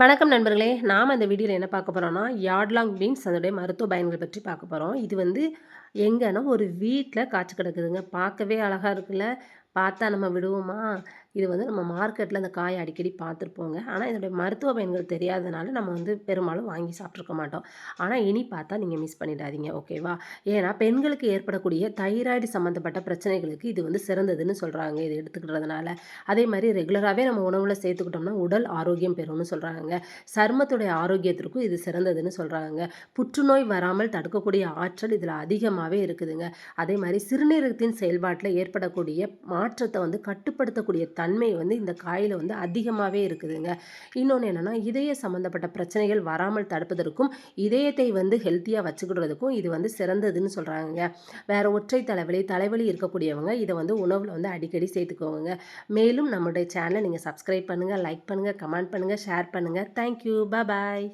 வணக்கம் நண்பர்களே! நாம இந்த வீடியோல என்ன பார்க்க போறோம்னா, யார்ட்லாங் பீன்ஸ் அதோடைய மருத்துவ பயன்கள் பற்றி பார்க்க போறோம். இது வந்து எங்கன்னா ஒரு வீட்ல காய்ச்சு கிடக்குதுங்க. பார்க்கவே அழகா இருக்குல்ல. பார்த்தா நம்ம விடுவோமா? இது வந்து நம்ம மார்க்கெட்ல இந்த காய அடிக்கடி பார்த்துருப்போங்க. ஆனா இதோடைய மருத்துவ பயன்கள் தெரியாதனால நம்ம வந்து பெரும்பாலும் வாங்கி சாப்பிட்டுருக்க மாட்டோம். ஆனா இனி பார்த்தா நீங்க மிஸ் பண்ணிடாதீங்க. ஓகேவா? ஏன்னா பெண்களுக்கு ஏற்படக்கூடிய தைராய்டு சம்மந்தப்பட்ட பிரச்சனைகளுக்கு இது வந்து சிறந்ததுன்னு சொல்றாங்க. இத எடுத்துக்கிறதுனால. அதே மாரி ரெகுலராவே நம்ம உணவுல சேர்த்துக்கிட்டோம்னா உடல் ஆரோக்கியம் பெறும்னு சொல்றாங்கங்க. சருமத்துடைய ஆரோக்கியத்திற்கும் இது சிறந்ததுன்னு சொல்றாங்கங்க. புற்றுநோய் வராமல் தடுக்கக்கூடிய ஆற்றல் இதில அதிகமாவே இருக்குதுங்க. அதே மாரி சிறுநீரகத்தின் செயல்பாட்டில ஏற்படக்கூடிய மாற்றத்த வந்து கட்டுப்படுத்தக்கூடிய தன்மை வந்து இந்த காயில வந்து அதிகமாவே இருக்குதுங்க. இன்னொன்னு என்னன்னா, இதய சம்மந்தப்பட்ட பிரச்சனைகள் வராமல் தடுப்பதற்கும், இதயத்தை வந்து ஹெல்த்தியா வச்சுக்கிடுறதுக்கும் இது வந்து சிறந்ததுன்னு சொல்றாங்கங்க. வேற ஒற்றை தலைவலி, தலைவலி இருக்கக்கூடியவங்க இத வந்து உணவுல வந்து அடிக்கடி சேர்த்துக்கோங்கங்க. மேலும் நம்முடைய சேனல நீங்க சப்ஸ்கிரைப் பண்ணுங்க, லைக் பண்ணுங்க, கமெண்ட் பண்ணுங்க, ஷேர் பண்ணுங்க. Thank you. பாய்.